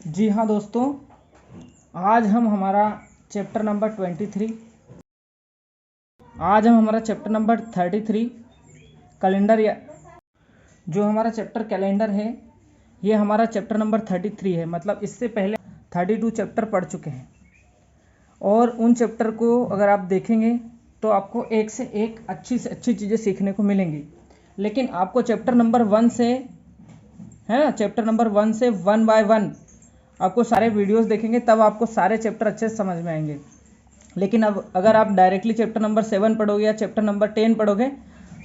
जी हाँ दोस्तों, आज हम हमारा चैप्टर नंबर 23 आज हम हमारा चैप्टर नंबर 33 कैलेंडर या जो हमारा चैप्टर कैलेंडर है, ये हमारा चैप्टर नंबर 33 है। मतलब इससे पहले 32 चैप्टर पढ़ चुके हैं और उन चैप्टर को अगर आप देखेंगे तो आपको एक से एक अच्छी से अच्छी चीज़ें सीखने को मिलेंगी। लेकिन आपको चैप्टर नंबर 1 से, है ना, चैप्टर नंबर 1 से 1 बाय 1 आपको सारे वीडियोस देखेंगे तब आपको सारे चैप्टर अच्छे से समझ में आएंगे। लेकिन अब अगर आप डायरेक्टली चैप्टर नंबर 7 पढ़ोगे या चैप्टर नंबर 10 पढ़ोगे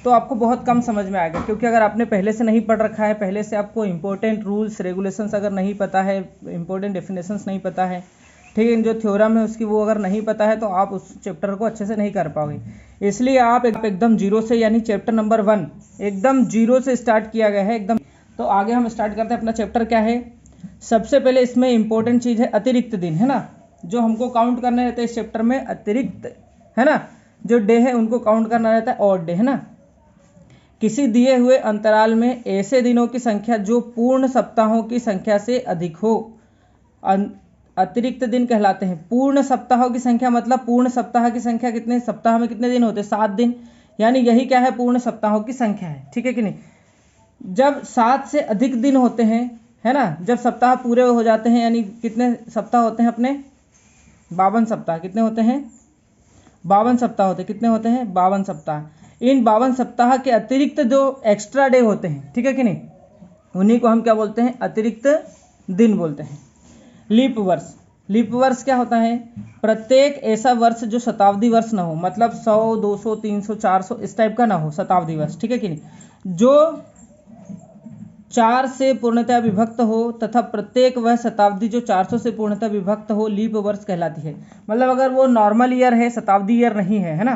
तो आपको बहुत कम समझ में आएगा, क्योंकि अगर आपने पहले से नहीं पढ़ रखा है, पहले से आपको इंपॉर्टेंट रूल्स रेगुलेशंस अगर नहीं पता है, इंपॉर्टेंट डेफिनेशंस नहीं पता है, ठीक है, जो थ्योरम है उसकी वो अगर नहीं पता है तो आप उस चैप्टर को अच्छे से नहीं कर पाओगे। इसलिए आप एकदम जीरो से, यानी चैप्टर नंबर 1 एकदम जीरो से स्टार्ट किया गया है एकदम। तो आगे हम स्टार्ट करते हैं। अपना चैप्टर क्या है? सबसे पहले इसमें इंपॉर्टेंट चीज़ है अतिरिक्त दिन, है ना, जो हमको काउंट करने रहते हैं इस चैप्टर में। अतिरिक्त, है ना, जो डे है उनको काउंट करना रहता है, ऑड डे, है ना। किसी दिए हुए अंतराल में ऐसे दिनों की संख्या जो पूर्ण सप्ताहों की संख्या से अधिक हो अतिरिक्त दिन कहलाते हैं। पूर्ण सप्ताहों की संख्या मतलब पूर्ण सप्ताह की संख्या कितने सप्ताह में कितने दिन होते हैं? 7 दिन, यानी यही क्या है? पूर्ण सप्ताहों की संख्या है, ठीक है कि नहीं। जब 7 से अधिक दिन होते हैं, है ना, जब सप्ताह पूरे हो जाते हैं, यानी कितने सप्ताह होते हैं अपने? 52 सप्ताह। कितने होते हैं? 52 सप्ताह होते हैं। कितने होते हैं? 52 सप्ताह। इन 52 सप्ताह के अतिरिक्त जो एक्स्ट्रा डे होते हैं, ठीक है कि नहीं, उन्हीं को हम क्या बोलते हैं? अतिरिक्त दिन बोलते हैं। लीप वर्ष। लीप वर्ष क्या होता है? प्रत्येक ऐसा वर्ष जो शताब्दी वर्ष ना हो, मतलब 100, 200, 300, 400 इस टाइप का ना हो, शताब्दी वर्ष, ठीक है कि नहीं, जो 4 से पूर्णतः विभक्त हो तथा प्रत्येक वह शताब्दी जो 400 से पूर्णतः विभक्त हो, लीप वर्ष कहलाती है। मतलब अगर वो नॉर्मल ईयर है, शताब्दी ईयर नहीं है, है ना,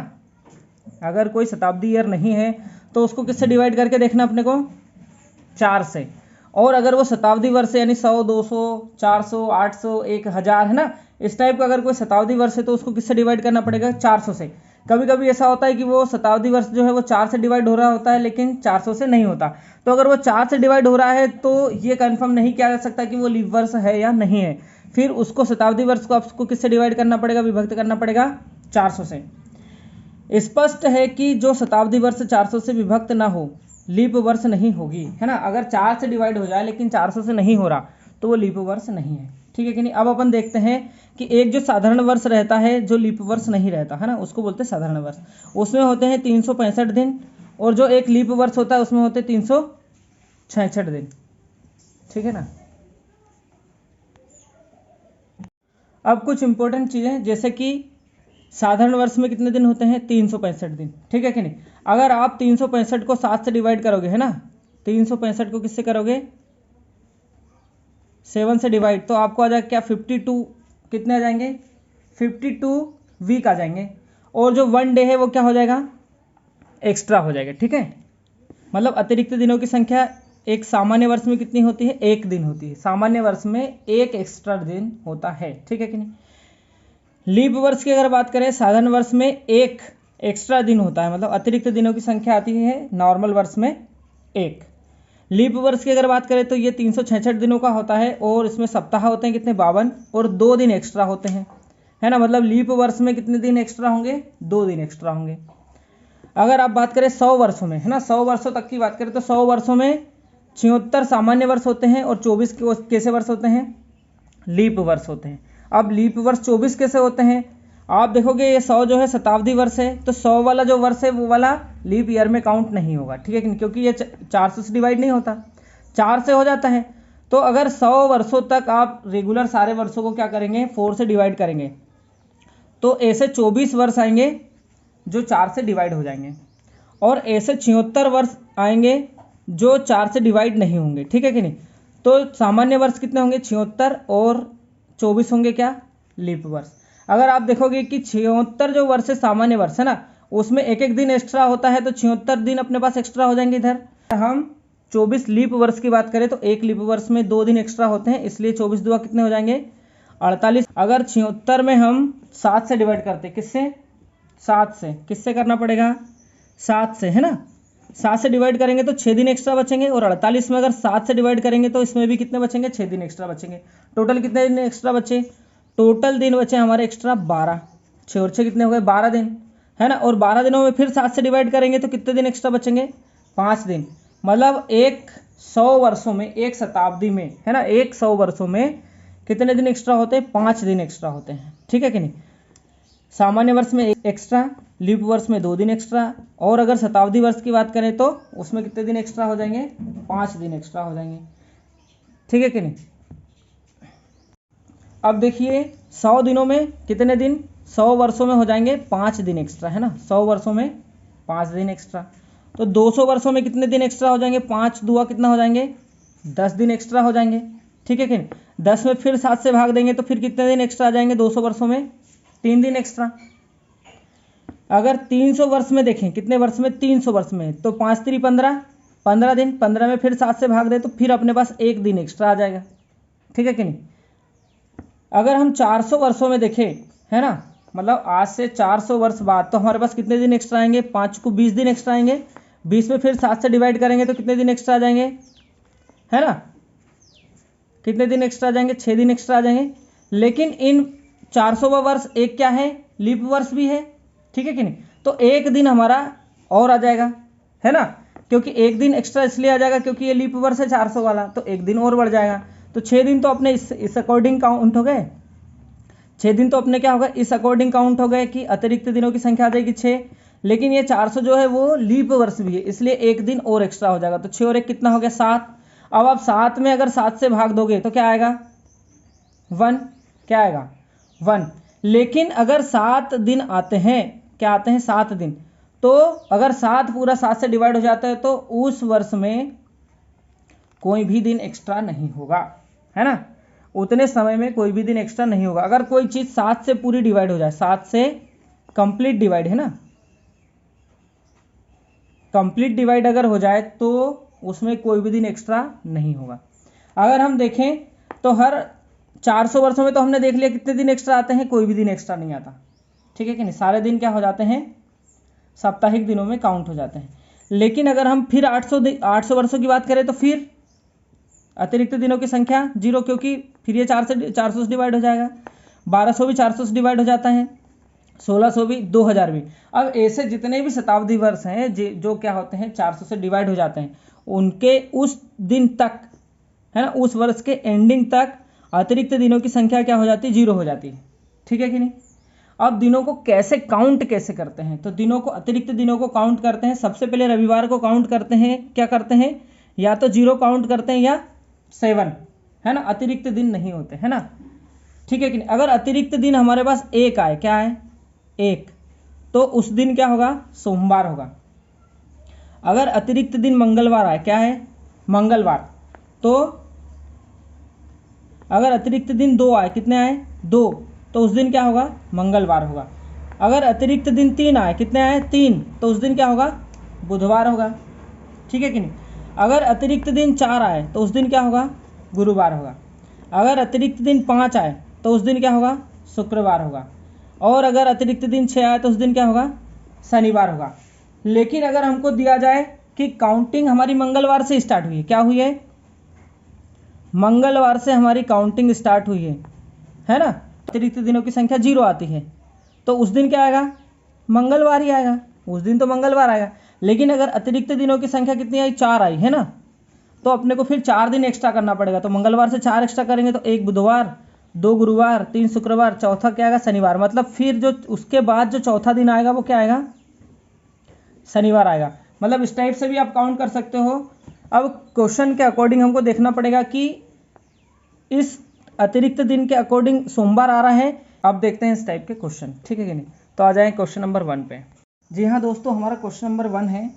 अगर कोई शताब्दी ईयर नहीं है तो उसको किससे डिवाइड करके देखना अपने को? 4 से। और अगर वो शताब्दी वर्ष है, यानी 100, 200, 400, 800, 1000, है ना, इस टाइप का अगर कोई शताब्दी वर्ष है तो उसको किससे डिवाइड करना पड़ेगा? 400 से। कभी कभी ऐसा होता है कि वो शताब्दी वर्ष जो है वो 4 से डिवाइड हो रहा होता है, लेकिन 400 से नहीं होता। तो अगर वो 4 से डिवाइड हो रहा है तो ये कंफर्म नहीं किया जा सकता कि वो लीप वर्ष है या नहीं है। फिर उसको शताब्दी वर्ष को आपको किससे डिवाइड करना पड़ेगा? विभक्त करना पड़ेगा 400 से। स्पष्ट है कि जो शताब्दी वर्ष 400 से विभक्त ना हो, लीप वर्ष नहीं होगी, है ना। अगर 4 से डिवाइड हो जाए लेकिन 400 से नहीं हो रहा तो वो लीप वर्ष नहीं है, ठीक है कि नहीं। अब अपन देखते हैं कि एक जो साधारण वर्ष रहता है, जो लीप वर्ष नहीं रहता, है ना, उसको बोलते हैं साधारण वर्ष। उसमें होते हैं 365 दिन, और जो एक लीप वर्ष होता है उसमें होते हैं 366 दिन, ठीक है ना। अब कुछ इंपॉर्टेंट चीज़ें, जैसे कि साधारण वर्ष में कितने दिन होते हैं? 365 दिन, ठीक है कि नहीं। अगर आप 365 को 7 से डिवाइड करोगे, है ना, 365 को किससे करोगे? 7 से डिवाइड, तो आपको आ जाएगा क्या? 52। कितने आ जाएंगे? 52 वीक आ जाएंगे। और जो 1 डे है वो क्या हो जाएगा? एक्स्ट्रा हो जाएगा, ठीक है। मतलब अतिरिक्त दिनों की संख्या एक सामान्य वर्ष में कितनी होती है? 1 दिन होती है। सामान्य वर्ष में 1 एक्स्ट्रा दिन होता है, ठीक है कि नहीं। लीप वर्ष की अगर बात करें, साधारण वर्ष में 1 एक्स्ट्रा दिन होता है, मतलब अतिरिक्त दिनों की संख्या आती है नॉर्मल वर्ष में 1। लीप वर्ष की अगर बात करें तो ये 366 दिनों का होता है, और इसमें सप्ताह होते हैं कितने? 52, और 2 दिन एक्स्ट्रा होते हैं, है ना। मतलब लीप वर्ष में कितने दिन एक्स्ट्रा होंगे? 2 दिन एक्स्ट्रा होंगे। अगर आप बात करें 100 वर्षों में, है ना, 100 वर्षों तक की बात करें तो 100 वर्षों में 76 सामान्य वर्ष होते हैं और 24 कैसे वर्ष होते हैं? लीप वर्ष होते हैं। अब लीप वर्ष 24 कैसे होते हैं? आप देखोगे ये 100 जो है शताब्दी वर्ष है, तो 100 वाला जो वर्ष है वो वाला लीप ईयर में काउंट नहीं होगा, ठीक है, क्योंकि ये 400 से डिवाइड नहीं होता, 4 से हो जाता है। तो अगर 100 वर्षों तक आप रेगुलर सारे वर्षों को क्या करेंगे? 4 से डिवाइड करेंगे, तो ऐसे 24 वर्ष आएंगे जो 4 से डिवाइड हो जाएंगे, और ऐसे 76 वर्ष आएंगे जो 4 से डिवाइड नहीं होंगे, ठीक है कि नहीं। तो सामान्य वर्ष कितने होंगे? 76, और 24 होंगे क्या? लीप वर्ष। अगर आप देखोगे कि 76 जो वर्ष है सामान्य वर्ष, है ना, उसमें एक एक दिन एक्स्ट्रा होता है, तो 76 दिन अपने पास एक्स्ट्रा हो जाएंगे इधर। हम 24 लीप वर्ष की बात करें तो एक लीप वर्ष में 2 दिन एक्स्ट्रा होते हैं, इसलिए 24 दुआ कितने हो जाएंगे? 48। अगर 76 में हम 7 से डिवाइड करते, किससे? 7 से। किससे करना पड़ेगा? 7 से, है ना। 7 से डिवाइड करेंगे तो 6 दिन एक्स्ट्रा बचेंगे, और 48 में अगर 7 से डिवाइड करेंगे तो इसमें भी कितने बचेंगे, 6 दिन एक्स्ट्रा बचेंगे। टोटल कितने दिन एक्स्ट्रा बचे, टोटल दिन बचे हमारे एक्स्ट्रा 12। 6 और 6 कितने हो गए, 12 दिन, है ना। और 12 दिनों में फिर 7 से डिवाइड करेंगे तो कितने दिन एक्स्ट्रा बचेंगे, 5 दिन। मतलब 100 वर्षों में, एक शताब्दी में, है ना, 100 वर्षों में कितने दिन एक्स्ट्रा होते हैं, 5 दिन एक्स्ट्रा होते हैं, ठीक है कि नहीं। सामान्य वर्ष में एक एक्स्ट्रा, लीप वर्ष में 2 दिन एक्स्ट्रा, और अगर शताब्दी वर्ष की बात करें तो उसमें कितने दिन एक्स्ट्रा हो जाएंगे, 5 दिन एक्स्ट्रा हो जाएंगे, ठीक है कि नहीं। अब देखिए 100 दिनों में कितने दिन, 100 वर्षों में हो जाएंगे 5 दिन एक्स्ट्रा, है ना, 100 वर्षों में 5 दिन एक्स्ट्रा। तो 200 वर्षों में कितने दिन एक्स्ट्रा हो जाएंगे, 5 दुआ कितना हो जाएंगे, 10 दिन एक्स्ट्रा हो जाएंगे, ठीक है कि नहीं। 10 में फिर 7 से भाग देंगे तो फिर कितने दिन एक्स्ट्रा आ जाएंगे 200 वर्षों में, 3 दिन एक्स्ट्रा। अगर 300 वर्ष में देखें, कितने वर्ष में, 300 वर्ष में, तो 5 3 15, 15 दिन, 15 में फिर 7 से भाग दें तो फिर अपने पास 1 दिन एक्स्ट्रा आ जाएगा, ठीक है कि नहीं। अगर हम 400 वर्षों में देखें, है ना, मतलब आज से 400 वर्ष बाद, तो हमारे पास कितने दिन एक्स्ट्रा आएंगे, 5 को 20 दिन एक्स्ट्रा आएंगे। 20 में फिर 7 से डिवाइड करेंगे तो कितने दिन एक्स्ट्रा आ जाएंगे, है ना, कितने दिन एक्स्ट्रा आ जाएंगे, 6 दिन एक्स्ट्रा आ जाएंगे। लेकिन इन 400वां वर्ष एक क्या है, लीप वर्ष भी है, ठीक है कि नहीं। तो 1 दिन हमारा और आ जाएगा, है ना, क्योंकि 1 दिन एक्स्ट्रा इसलिए आ जाएगा क्योंकि ये लीप वर्ष है 400 वाला, तो 1 दिन और बढ़ जाएगा। तो 6 दिन तो अपने इस अकॉर्डिंग काउंट हो गए, 6 दिन तो अपने क्या होगा, इस अकॉर्डिंग काउंट हो गए कि अतिरिक्त दिनों की संख्या आ जाएगी 6। लेकिन ये 400 जो है वो लीप वर्ष भी है, इसलिए 1 दिन और एक्स्ट्रा हो जाएगा। तो 6 और 1 कितना हो गया, 7। अब आप 7 में अगर 7 से भाग दोगे तो क्या आएगा, 1, क्या आएगा, 1। लेकिन अगर 7 दिन आते हैं, क्या आते हैं, 7 दिन, तो अगर 7 पूरा 7 से डिवाइड हो जाता है तो उस वर्ष में कोई भी दिन एक्स्ट्रा नहीं होगा, है ना, उतने समय में कोई भी दिन एक्स्ट्रा नहीं होगा। अगर कोई चीज़ 7 से पूरी डिवाइड हो जाए, 7 से कंप्लीट डिवाइड, है ना, कंप्लीट डिवाइड अगर हो जाए तो उसमें कोई भी दिन एक्स्ट्रा नहीं होगा। अगर हम देखें तो हर 400 वर्षों में तो हमने देख लिया कितने दिन एक्स्ट्रा आते हैं, कोई भी दिन एक्स्ट्रा नहीं आता, ठीक है कि नहीं, सारे दिन क्या हो जाते हैं, साप्ताहिक दिनों में काउंट हो जाते हैं। लेकिन अगर हम फिर 800 वर्षों की बात करें तो फिर अतिरिक्त दिनों की संख्या 0, क्योंकि फिर ये 400 से डिवाइड हो जाएगा। 1200 भी 400 से डिवाइड हो जाता है, 1600 भी, 2000 भी। अब ऐसे जितने भी शताब्दी वर्ष हैं जो क्या होते हैं 400 से डिवाइड हो जाते हैं, उनके उस दिन तक, है ना, उस वर्ष के एंडिंग तक अतिरिक्त दिनों की संख्या क्या हो जाती है, 0 हो जाती है, ठीक है कि नहीं। अब दिनों को कैसे काउंट कैसे करते हैं, तो दिनों को, अतिरिक्त दिनों को काउंट करते हैं। सबसे पहले रविवार को काउंट करते हैं, क्या करते हैं, या तो 0 काउंट करते हैं या 7, है ना, अतिरिक्त दिन नहीं होते, है ना, ठीक है कि नहीं। अगर अतिरिक्त दिन हमारे पास 1 आए, क्या है, 1, तो उस दिन क्या होगा, सोमवार होगा। अगर अतिरिक्त दिन मंगलवार आए, क्या है, मंगलवार, तो अगर अतिरिक्त दिन 2 आए, कितने आए, 2, तो उस दिन क्या होगा, मंगलवार होगा। अगर अतिरिक्त दिन 3 आए, कितने आए, 3, तो उस दिन क्या होगा, बुधवार होगा, ठीक है कि नहीं। अगर अतिरिक्त दिन 4 आए तो उस दिन क्या होगा, गुरुवार होगा। अगर अतिरिक्त दिन 5 आए तो उस दिन क्या होगा, शुक्रवार होगा। और अगर अतिरिक्त दिन 6 आए तो उस दिन क्या होगा, शनिवार होगा। लेकिन अगर हमको दिया जाए कि काउंटिंग हमारी मंगलवार से स्टार्ट हुई है, क्या हुई है, मंगलवार से हमारी काउंटिंग स्टार्ट हुई है ना, अतिरिक्त दिनों की संख्या 0 आती है, तो उस दिन क्या आएगा, मंगलवार ही आएगा, उस दिन तो मंगलवार आएगा। लेकिन अगर अतिरिक्त दिनों की संख्या कितनी आई, 4 आई, है ना, तो अपने को फिर 4 दिन एक्स्ट्रा करना पड़ेगा। तो मंगलवार से 4 एक्स्ट्रा करेंगे तो 1 बुधवार, 2 गुरुवार, 3 शुक्रवार, चौथा क्या आएगा, शनिवार। मतलब फिर जो उसके बाद जो चौथा दिन आएगा वो क्या आएगा, शनिवार आएगा। मतलब इस टाइप से भी आप काउंट कर सकते हो। अब क्वेश्चन के अकॉर्डिंग हमको देखना पड़ेगा कि इस अतिरिक्त दिन के अकॉर्डिंग सोमवार आ रहा है। अब देखते हैं इस टाइप के क्वेश्चन, ठीक है कि नहीं। तो आ जाए क्वेश्चन नंबर 1 पे। जी हाँ दोस्तों, हमारा क्वेश्चन नंबर 1 है,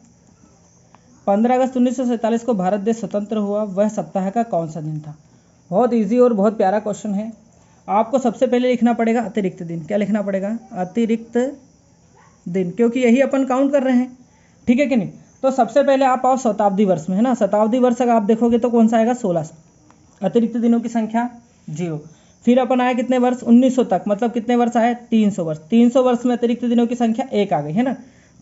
15 अगस्त 1947 को भारत देश स्वतंत्र हुआ, वह सप्ताह का कौन सा दिन था। बहुत इजी और बहुत प्यारा क्वेश्चन है। आपको सबसे पहले लिखना पड़ेगा अतिरिक्त दिन। क्या लिखना पड़ेगा, अतिरिक्त दिन, क्योंकि यही अपन काउंट कर रहे हैं, ठीक है कि नहीं। तो सबसे पहले आप आओ शताब्दी वर्ष में, है ना। शताब्दी वर्ष अगर आप देखोगे तो कौन सा आएगा, 1600। अतिरिक्त दिनों की संख्या 0। फिर अपन आए कितने वर्ष, 1900 तक, मतलब कितने वर्ष आए, 300 वर्ष। 300 वर्ष में अतिरिक्त दिनों की संख्या 1 आ गई, है ना।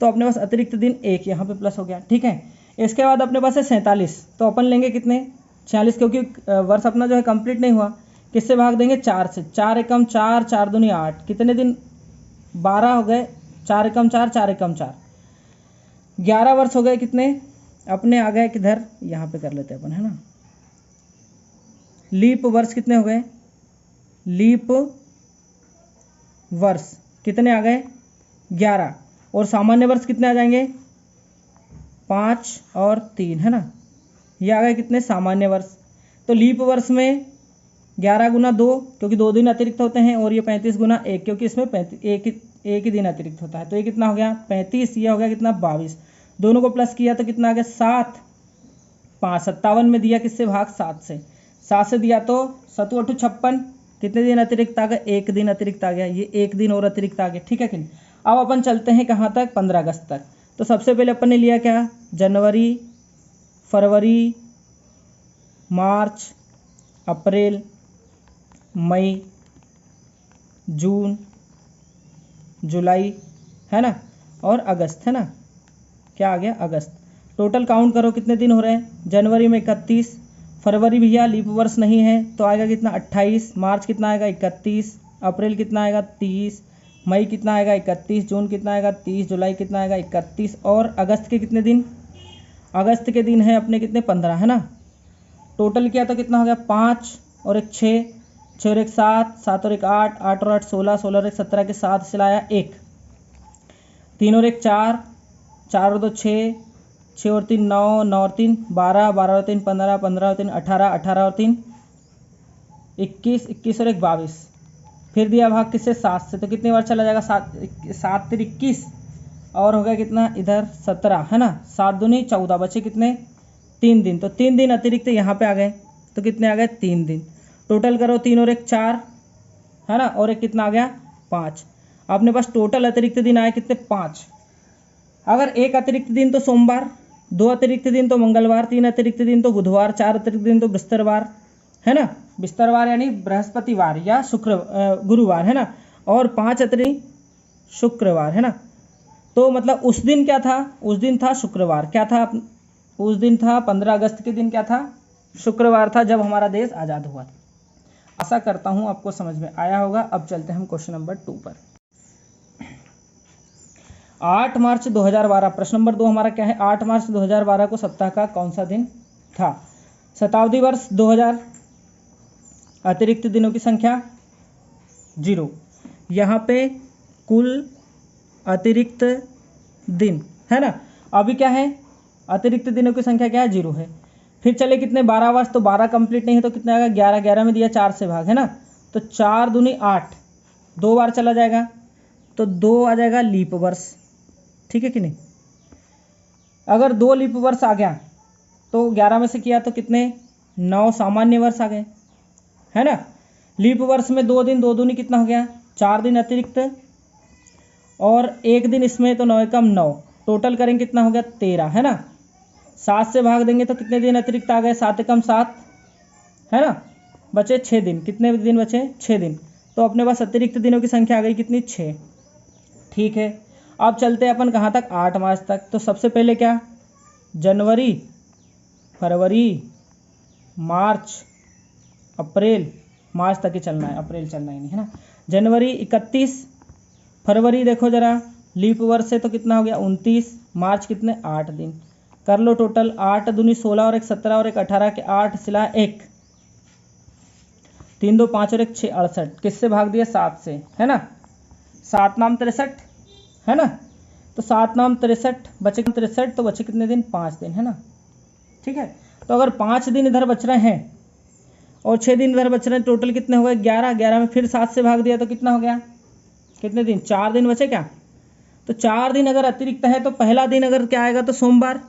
तो अपने पास अतिरिक्त दिन 1 यहाँ पे प्लस हो गया, ठीक है। इसके बाद अपने पास है 47, तो अपन लेंगे कितने 46, क्योंकि वर्ष अपना जो है कंप्लीट नहीं हुआ। किससे भाग देंगे 4 से, 4 एकम 4, 4 दूनी 8, कितने दिन 12 हो गए, 4 एकम 4, 4 एकम 4, 11 वर्ष हो गए कितने अपने आ गए किधर, यहाँ पे कर लेते हैं अपन, है ना। लीप वर्ष कितने हो गए, लीप वर्ष कितने आ गए 11, और सामान्य वर्ष कितने आ जाएंगे 5 और 3, है ना। ये आ गए कितने सामान्य वर्ष। तो लीप वर्ष में 11 गुना 2, क्योंकि 2 दिन अतिरिक्त होते हैं, और ये 35 गुना 1, क्योंकि इसमें 35 एक ही दिन अतिरिक्त होता है। तो ये कितना हो गया 35, ये हो गया कितना 22, दोनों को प्लस किया तो कितना आ गया 7, 5 57 में दिया किससे भाग 7 से दिया तो 7 8 56, कितने दिन अतिरिक्त आ गए 1 दिन अतिरिक्त आ गया, ये 1 दिन और अतिरिक्त आ गया, ठीक है कि नहीं। अब अपन चलते हैं कहाँ तक 15 अगस्त तक। तो सबसे पहले अपन ने लिया क्या जनवरी, फरवरी, मार्च, अप्रैल, मई, जून, जुलाई, है ना, और अगस्त, है ना। क्या आ गया अगस्त। टोटल काउंट करो कितने दिन हो रहे हैं, जनवरी में 31, फरवरी भैया लीप वर्ष नहीं है तो आएगा कितना 28, मार्च कितना आएगा 31, अप्रैल कितना आएगा 30, मई कितना आएगा 31, जून कितना आएगा 30, जुलाई कितना आएगा 31, और अगस्त के कितने दिन, अगस्त के दिन है अपने कितने 15, है ना। टोटल किया तो कितना हो गया 5 और 1 6, 6 और 1 7, 7 और 1 8, 8 और 8 16, 16 और 1 17 के 7 सिलाया 1, 3 और 1 4, 4 और 2 6, 6 और 3 9, 9 और 3 12, 12 और 3 15, 15 और 3 18, 18 और 3 21, 21 और 1 22, फिर दिया भाग किससे 7 से, तो कितनी बार चला जाएगा 7 3 21, और हो गया कितना इधर 17, है ना। 7 दूनी 14, बचे कितने 3 दिन, तो 3 दिन अतिरिक्त यहाँ पे आ गए, तो कितने आ गए 3 दिन। टोटल करो 3 और 1 4, है ना, और एक कितना आ गया 5। अपने पास टोटल अतिरिक्त दिन आए कितने 5। अगर एक अतिरिक्त दिन तो सोमवार, 2 अतिरिक्त दिन तो मंगलवार, 3 अतिरिक्त दिन तो बुधवार, 4 अतिरिक्त दिन तो बृहस्पतिवार, है ना, बृहस्पतिवार यानी बृहस्पतिवार या गुरुवार, है ना, और 5 अतिरिक्त शुक्रवार, है ना। तो मतलब उस दिन क्या था, उस दिन था शुक्रवार, क्या था उस दिन था 15 अगस्त के दिन क्या था शुक्रवार था, जब हमारा देश आज़ाद हुआ। आशा करता हूँ आपको समझ में आया होगा। अब चलते हैं हम क्वेश्चन नंबर 2 पर। 8 मार्च 2012, प्रश्न नंबर 2 हमारा क्या है, 8 मार्च 2012 को सप्ताह का कौन सा दिन था। शताब्दी वर्ष 2000, अतिरिक्त दिनों की संख्या 0, यहाँ पे कुल अतिरिक्त दिन, है ना। अभी क्या है अतिरिक्त दिनों की संख्या क्या है 0 है। फिर चले कितने 12 वर्ष, तो 12 कंप्लीट नहीं है तो कितना आएगा 11, 11 में दिया 4 से भाग, है ना, तो 4 दूनी 8, 2 बार चला जाएगा तो 2 आ जाएगा लीप वर्ष, ठीक है कि नहीं। अगर 2 लीप वर्ष आ गया तो 11 में से किया तो कितने 9 सामान्य वर्ष आ गए, है ना। लीप वर्ष में 2 दिन, 2 दूनी कितना हो गया 4 दिन अतिरिक्त, और 1 दिन इसमें तो 9 एकम 9, टोटल करेंगे कितना हो गया 13, है ना। 7 से भाग देंगे तो कितने दिन अतिरिक्त आ गए 7 एकम 7, है ना, बचे 6 दिन, कितने दिन बचे 6 दिन, तो अपने पास अतिरिक्त दिनों की संख्या आ गई कितनी 6, ठीक है। अब चलते हैं अपन कहाँ तक 8 मार्च तक। तो सबसे पहले क्या जनवरी, फरवरी, मार्च, अप्रैल, मार्च तक ही चलना है, अप्रैल चलना ही नहीं, है ना। जनवरी 31, फरवरी देखो जरा लीप वर्ष से तो कितना हो गया 29, मार्च कितने 8 दिन, कर लो टोटल 8 दूनी 16 और 1 17 और 1 18 के 8 सिला 1, 3 2 5 और 1 6 68, किससे भाग दिया 7 से, है ना। 7 नाम 63, है ना, तो 7 नाम 63, बचे 63, तो बचे कितने दिन 5 दिन, है ना, ठीक है। तो अगर 5 दिन इधर बच रहे हैं और 6 दिन इधर बच रहे हैं, टोटल कितने हो गए 11, 11 में फिर 7 से भाग दिया तो कितना हो गया कितने दिन 4 दिन बचे क्या। तो 4 दिन अगर अतिरिक्त है तो पहला दिन अगर क्या आएगा तो सोमवार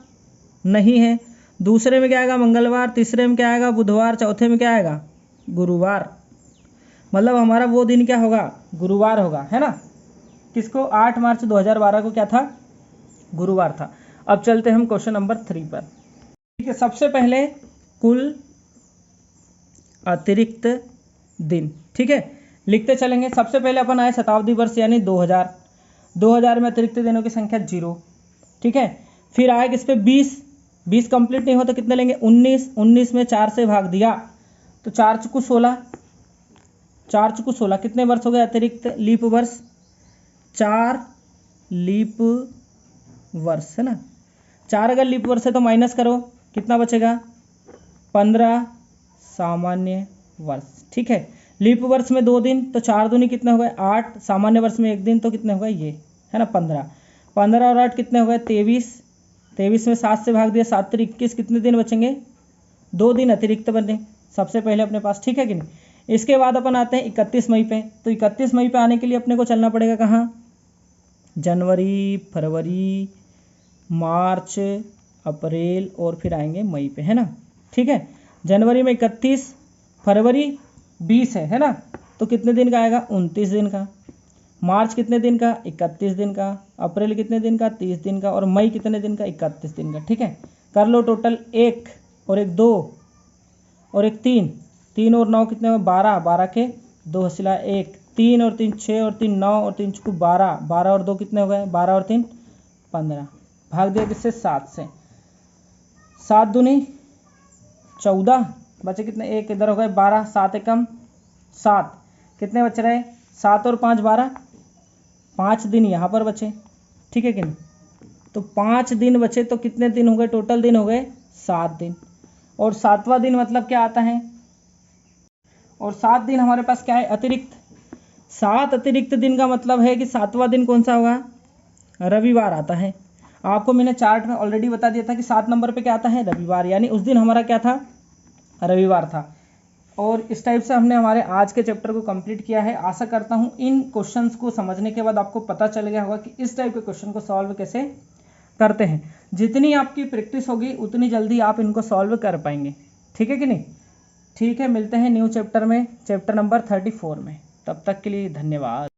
नहीं है, दूसरे में क्या आएगा मंगलवार, तीसरे में क्या आएगा बुधवार, चौथे में क्या आएगा गुरुवार, मतलब हमारा वो दिन क्या होगा गुरुवार होगा, है ना। किसको 8 मार्च 2012 को क्या था गुरुवार था। अब चलते हैं हम क्वेश्चन नंबर 3 पर, ठीक है। सबसे पहले कुल अतिरिक्त दिन, ठीक है, लिखते चलेंगे। सबसे पहले अपन आए शताब्दी वर्ष यानी 2000, 2000 में अतिरिक्त दिनों की संख्या 0, ठीक है। फिर आए किस पे 20 कंप्लीट नहीं हो तो कितने लेंगे 19 में 4 से भाग दिया तो 4 चुकू 16 कितने वर्ष हो गए अतिरिक्त लीप वर्ष 4 लीप वर्ष है ना। 4 अगर लीप वर्ष है तो माइनस करो कितना बचेगा 15 सामान्य वर्ष, ठीक है। लीप वर्ष में 2 दिन तो 4 दूनी कितने हो गए 8, सामान्य वर्ष में 1 दिन तो कितने हो गए ये है ना 15 और 8 कितने हो गए 23 में 7 से भाग दिया 7 3 21 कितने दिन बचेंगे 2 दिन अतिरिक्त बने सबसे पहले अपने पास, ठीक है कि नहीं। इसके बाद अपन आते हैं 31 मई पे। तो 31 मई पे आने के लिए अपने को चलना पड़ेगा कहाँ जनवरी फरवरी मार्च अप्रैल और फिर आएंगे मई पे है ना, ठीक है। जनवरी में 31, फरवरी 20 है ना, तो कितने दिन का आएगा 29 दिन का। मार्च कितने दिन का 31 दिन का। अप्रैल कितने दिन का 30 दिन का। और मई कितने दिन का 31 दिन का, ठीक है। कर लो टोटल 1 और 1 2 और 1 3 और 9 कितने हुए 12 के 2 हसिला 1 3 और 3 6 और 3 9 और 3 चुकू 12 और 2 कितने हो गए 12 और 3 15। भाग दिया किससे 7 से। 7 दूनी 14 बचे कितने 1 इधर हो गए 12 7 एकम 7 कितने बच रहे 7 और 5 12 5 दिन यहाँ पर बचे, ठीक है कि नहीं। तो 5 दिन बचे तो कितने दिन हो गए टोटल दिन हो गए 7 दिन। और 7वां दिन मतलब क्या आता है और 7 दिन हमारे पास क्या है अतिरिक्त। 7 अतिरिक्त दिन का मतलब है कि 7वां दिन कौन सा होगा रविवार आता है। आपको मैंने चार्ट में ऑलरेडी बता दिया था कि 7 नंबर पे क्या आता है रविवार, यानी उस दिन हमारा क्या था रविवार था। और इस टाइप से हमने हमारे आज के चैप्टर को कंप्लीट किया है। आशा करता हूँ इन क्वेश्चंस को समझने के बाद आपको पता चल गया होगा कि इस टाइप के क्वेश्चन को सॉल्व कैसे करते हैं। जितनी आपकी प्रैक्टिस होगी उतनी जल्दी आप इनको सॉल्व कर पाएंगे, ठीक है कि नहीं। ठीक है, मिलते हैं न्यू चैप्टर में, चैप्टर नंबर 34 में। तब तक के लिए धन्यवाद।